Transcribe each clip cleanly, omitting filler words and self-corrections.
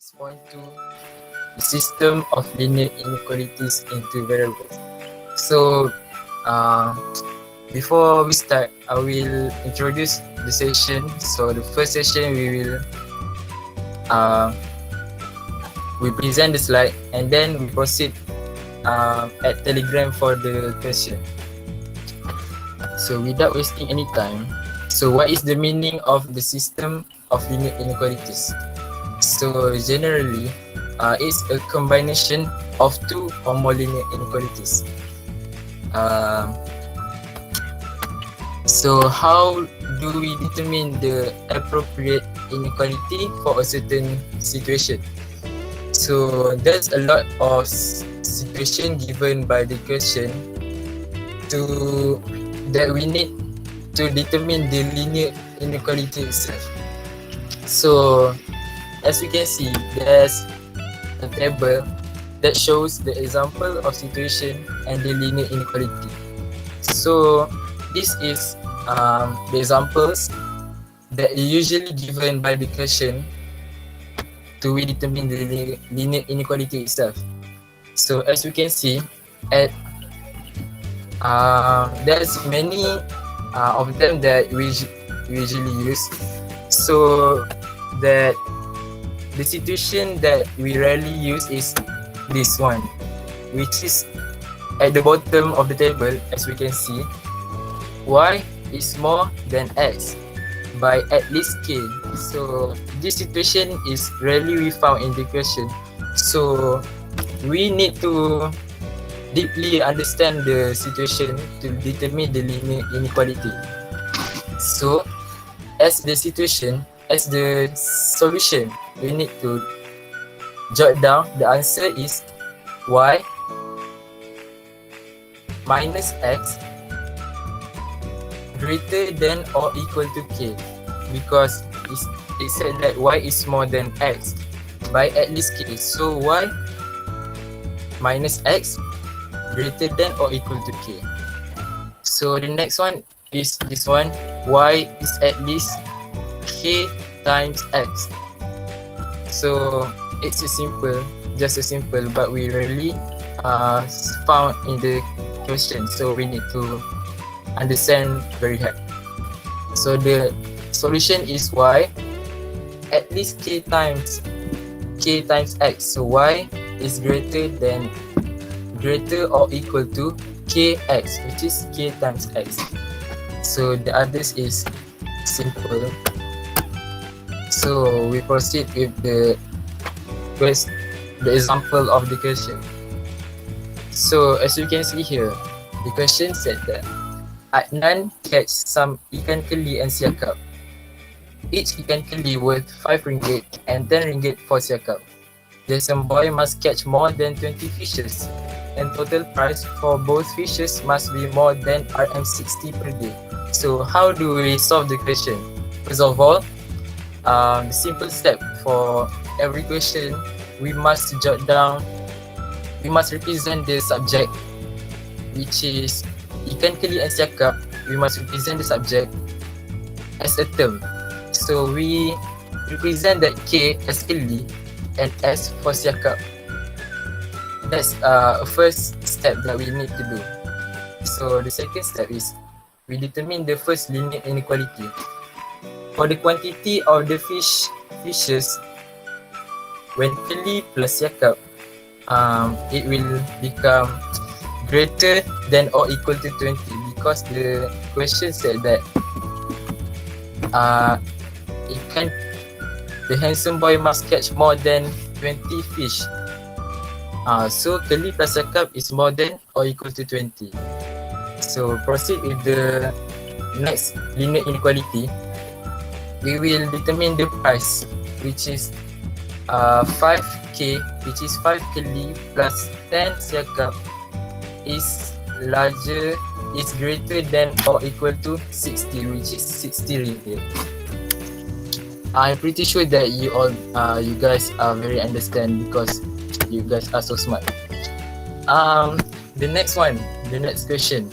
6.2, the system of linear inequalities into variables. So, uh, before we start, I will introduce the session. So, the first session we present the slide and then we proceed at Telegram for the question. So, without wasting any time, so what is the meaning of the system of linear inequalities? So generally, it's a combination of two or more linear inequalities. So how do we determine the appropriate inequality for a certain situation? So there's a lot of situation given by the question that we need to determine the linear inequality itself. So as we can see, there's a table that shows the example of situation and the linear inequality. So this is the examples that are usually given by the question to determine the linear inequality itself. So as we can see, there's many of them that we usually use. So that the situation that we rarely use is this one, which is at the bottom of the table. As we can see, y is more than x by at least k. So this situation is rarely found in the question. So we need to deeply understand the situation to determine the linear inequality. So as the solution, we need to jot down the answer is y minus x greater than or equal to k, because it said that y is more than x by at least k. So y minus x greater than or equal to k. So the next one is this one, y is at least k times x. So it's just a simple, but we rarely found in the question. So we need to understand very hard. So the solution is y at least k times x. So y is greater or equal to kx, which is k times x. So the others is simple. So we proceed with the example of the question. So as you can see here, the question said that Adnan catch some ikan keli and siakap. Each ikan keli worth 5 ringgit and 10 ringgit for siakap. The same boy must catch more than 20 fishes, and total price for both fishes must be more than Rm60 per day. So how do we solve the question? First of all, the simple step for every question, we must represent the subject, which is ikan keli and siakap. We must represent the subject as a term. So we represent that k as keli and s for siakap. That's a first step that we need to do. So the second step is we determine the first linear inequality. For the quantity of the fishes, when keli plus siakap, it will become greater than or equal to 20, because the question said that the handsome boy must catch more than 20 fish. So keli plus siakap is more than or equal to 20. So proceed with the next linear inequality. We will determine the price, which is 5k, which is 5 keli plus 10 siakap is greater than or equal to 60, which is 60 ringgit. I'm pretty sure that you guys are very understand, because you guys are so smart. The next question.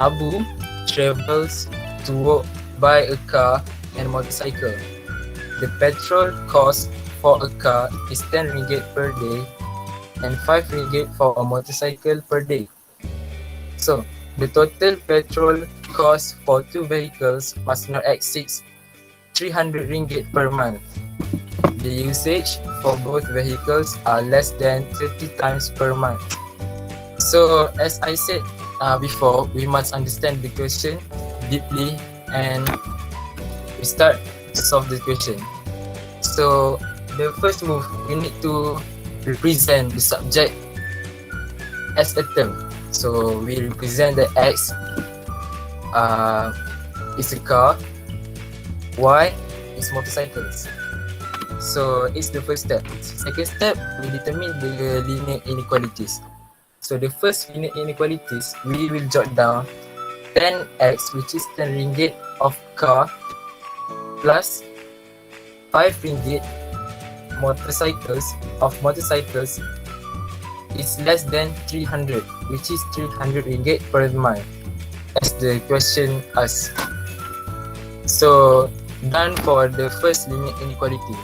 Abu travels to work by a car and motorcycle. The petrol cost for a car is 10 ringgit per day and 5 ringgit for a motorcycle per day. So, the total petrol cost for two vehicles must not exceed 300 ringgit per month. The usage for both vehicles are less than 30 times per month. So, as I said before, we must understand the question deeply and we start to solve the question. So, the first move, we need to represent the subject as a term. So, we represent the X is a car, Y is motorcycles. So, it's the first step. Second step, we determine the linear inequalities. So, the first linear inequalities, we will jot down 10x, which is 10 ringgit of car, plus 5 ringgit motorcycles is less than 300, which is 300 ringgit per month, as the question asks. So, done for the first linear inequality.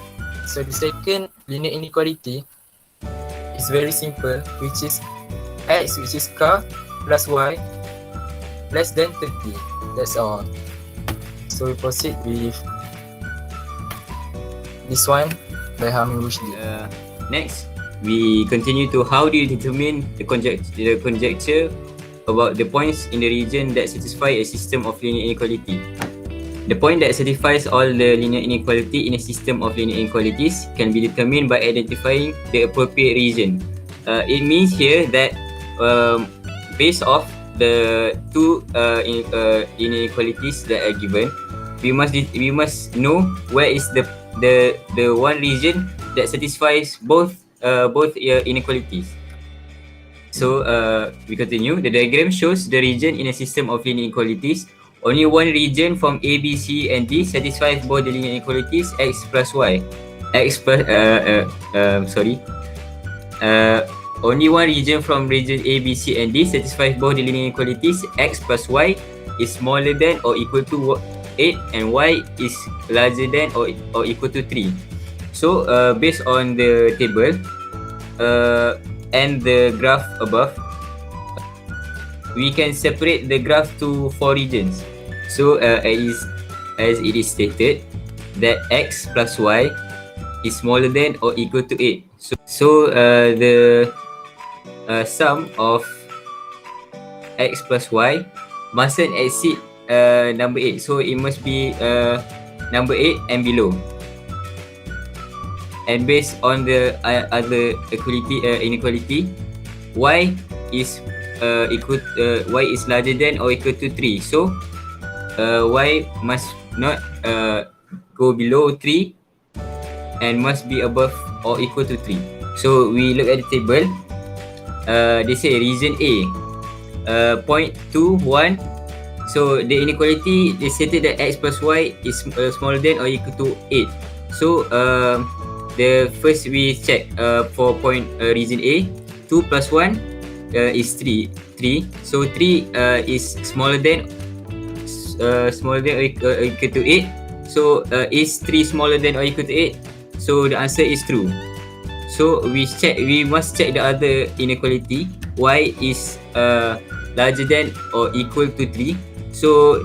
So, the second linear inequality is very simple, which is x, which is car, plus y, less than 30. That's all. So, we proceed with this one by Hamim Rusydi. Next, we continue to how do you determine the conjecture about the points in the region that satisfy a system of linear inequality. The point that satisfies all the linear inequality in a system of linear inequalities can be determined by identifying the appropriate region. It means here that based off the two inequalities that are given, we must know where is the one region that satisfies both inequalities. So we continue. The diagram shows the region in a system of linear inequalities. Only one region from A, B, C, and D satisfies both the linear inequalities x plus y. Only one region from region A, B, C, and D satisfies both the linear inequalities x plus y is smaller than or equal to 8 and y is larger than or equal to 3. So based on the table and the graph above, we can separate the graph to 4 regions. So as it is stated that x plus y is smaller than or equal to 8. So the sum of x plus y mustn't exceed number 8. So it must be number 8 and below. And based on the other inequality, y is y is larger than or equal to 3. So y must not go below 3 and must be above or equal to 3. So we look at the table. They say region A, 0.21. So the inequality, they stated that x plus y is smaller than or equal to 8. So the first we check for region A, 2 plus 1 is 3. So 3 is smaller than or equal to 8. So is 3 smaller than or equal to 8? So the answer is true. So we must check the other inequality. Y is larger than or equal to 3. So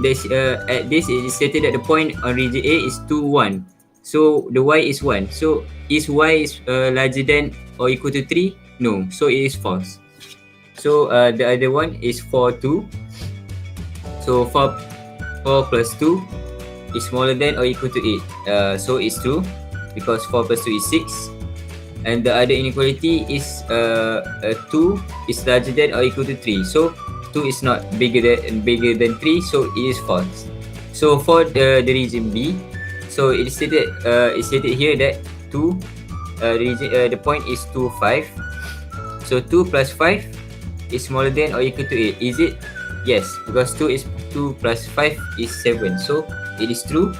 at this it is stated that the point on region A is 2, 1. So the y is 1. So is y larger than or equal to 3? No. So it is false. So the other one is 4, 2. So 4 plus 2 is smaller than or equal to 8. So it's true because 4 plus 2 is 6. And the other inequality is 2 is larger than or equal to 3. So 2 is not bigger than 3. So it is false. So for the region B, so it is stated here that 2 the point is 2, 5. So 2 plus 5 is smaller than or equal to 8. Is it? Yes, because 2 plus 5 is 7. So it is true.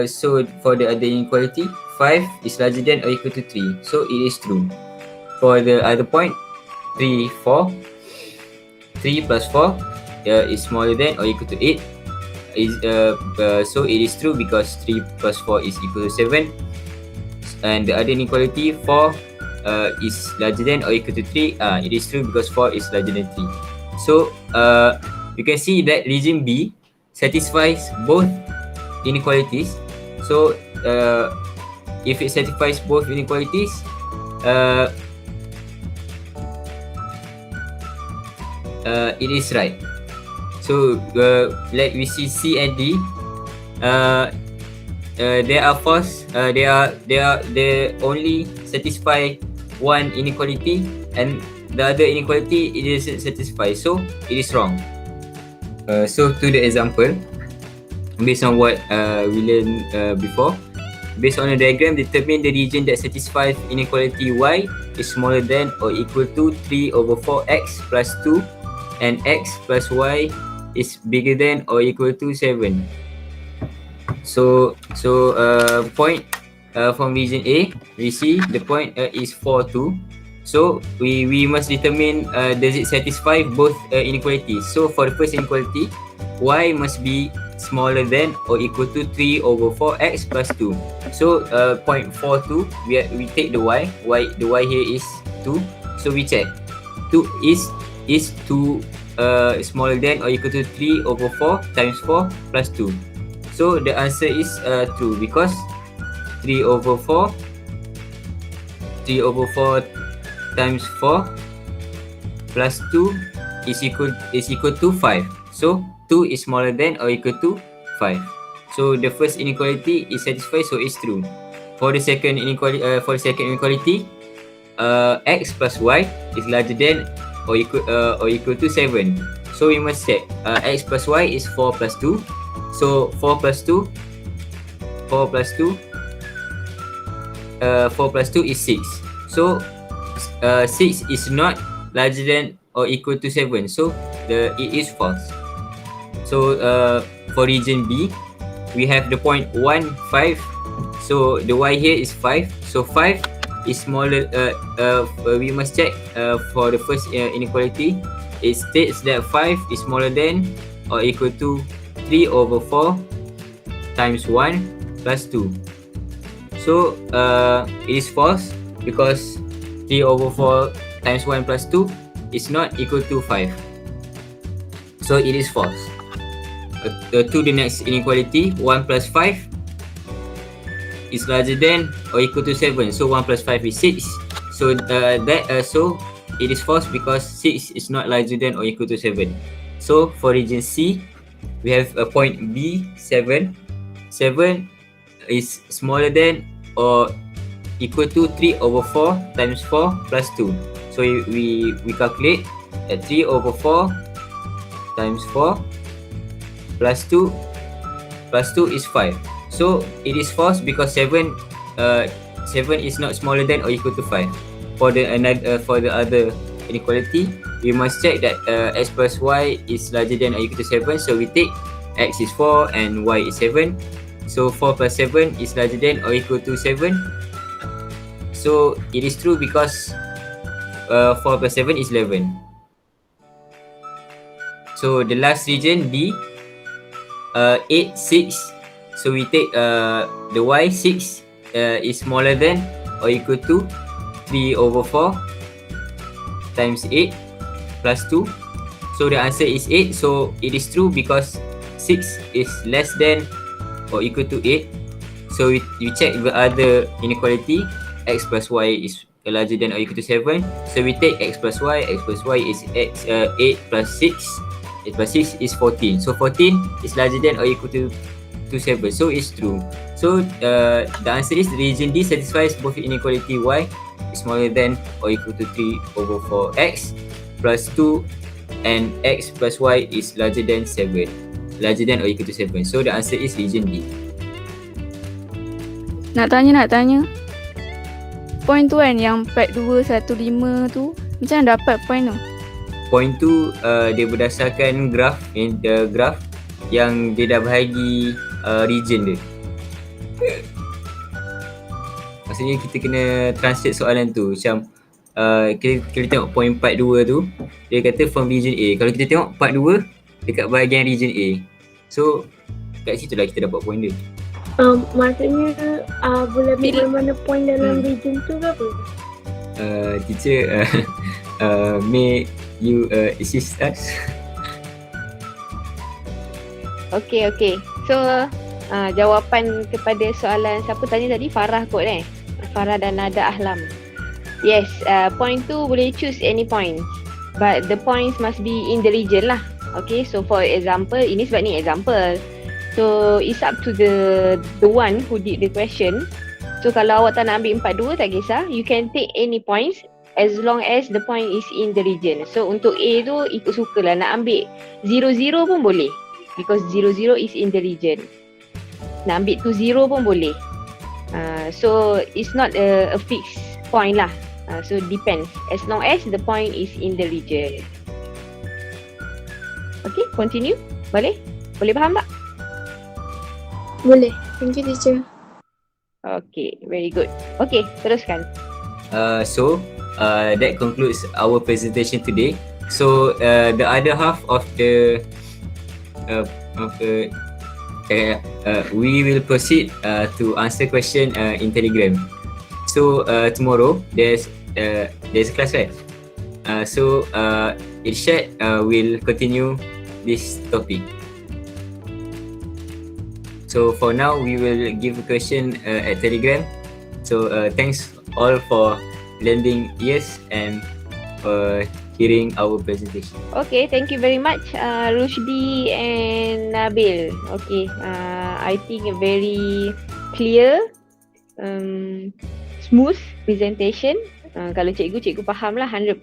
So for the other inequality, 5 is larger than or equal to 3. So it is true. For the other point, 3, 4. 3 plus 4 is smaller than or equal to 8. So it is true because 3 plus 4 is equal to 7. and the other inequality 4 is larger than or equal to 3. It is true because 4 is larger than 3. So you can see that region B satisfies both inequalities. So if it satisfies both inequalities, it is right. So like we see C and D, they are false. They only satisfy one inequality, and the other inequality it doesn't satisfy. So it is wrong. So to the example, based on what we learned before, based on the diagram, determine the region that satisfies inequality y is smaller than or equal to 3 over 4x plus 2, and x plus y is bigger than or equal to 7. So point from region A, we see the point is 4, 2. So we must determine does it satisfy both inequalities. So for the first inequality, y must be smaller than or equal to 3 over 4x plus 2. So point 4, 2, we take the y. The y here is 2. So we check 2 is 2 smaller than or equal to 3 over 4 times 4 plus 2. So the answer is true because 3 over 4 times 4 plus 2 is equal to 5. So 2 is smaller than or equal to 5. So the first inequality is satisfied, so it's true. For the second inequality, x plus y is larger than or equal to 7. So we must check x plus y is 4 plus 2. So 4 plus 2 is 6. So 6 is not larger than or equal to 7. So it is false. So for region B, we have the point 1, 5. So the y here is 5. So 5 is smaller. We must check for the first inequality. It states that 5 is smaller than or equal to 3 over 4 times 1 plus 2. So it is false because 3 over 4 times 1 plus 2 is not equal to 5. So it is false. To the next inequality, 1 plus 5 is larger than or equal to 7. So 1 plus 5 is 6. So so it is false because 6 is not larger than or equal to 7. So for region C, we have a point B, 7. 7 is smaller than or equal to 3 over 4 times 4 plus 2. So we calculate 3 over 4 times 4 plus 2 is 5. So it is false because 7 is not smaller than or equal to 5. For the other inequality, we must check that x plus y is larger than or equal to 7. So we take x is 4 and y is 7. So 4 plus 7 is larger than or equal to 7. So it is true because 4 plus 7 is 11. So the last region D, 8, 6. So we take the y 6 is smaller than or equal to 3 over 4 times 8 plus 2. So the answer is 8. So it is true because 6 is less than or equal to 8. So we check the other inequality, x plus y is larger than or equal to 7. So we take x plus y is 8 plus 6. 8 plus 6 is 14. So 14 is larger than or equal to 7. So it's true. So the answer is region D satisfies both inequality y is smaller than or equal to 3 over 4x plus 2 and x plus y is larger than or equal to 7. So the answer is region D. Nak tanya. Point tu kan yang part 215 tu, macam mana dapat point tu? Point tu dia berdasarkan graf yang dia dah bahagi region dia. Maksudnya kita kena translate soalan tu. Macam kita tengok point part 2 tu, dia kata from region A. Kalau kita tengok part 2 dekat bahagian region A. So kat situ lah kita dapat point dia. Maksudnya boleh ambil Bil- mana-mana point dalam Hmm. region tu ke apa? Teacher, may you assist us? Okay. So, jawapan kepada soalan siapa tanya tadi? Farah kot Farah dan Nada Ahlam. Yes, point tu boleh choose any point. But the points must be in the region lah. Okay, so for example, ini sebab ni example. So, it's up to the one who did the question. So, kalau awak tak nak ambil 4-2, tak kisah. You can take any points as long as the point is in the region. So, untuk A tu, ikut suka lah. Nak ambil 0-0 pun boleh. Because 0-0 is in the region. Nak ambil 2-0 pun boleh. So, it's not a fixed point lah. So, depends. As long as the point is in the region. Okay, continue. Boleh? Boleh faham tak? Boleh. Thank you, teacher. Okay, very good. Okay, teruskan. So that concludes our presentation today. So the other half of the we will proceed to answer question in Telegram. So tomorrow there's a class, right? So Irshad will continue this topic. So for now, we will give a question at Telegram. So thanks all for lending ears and hearing our presentation. Okay, thank you very much, Rusydi and Nabil. Okay, I think a very clear, smooth presentation. Kalau cikgu faham lah 100%.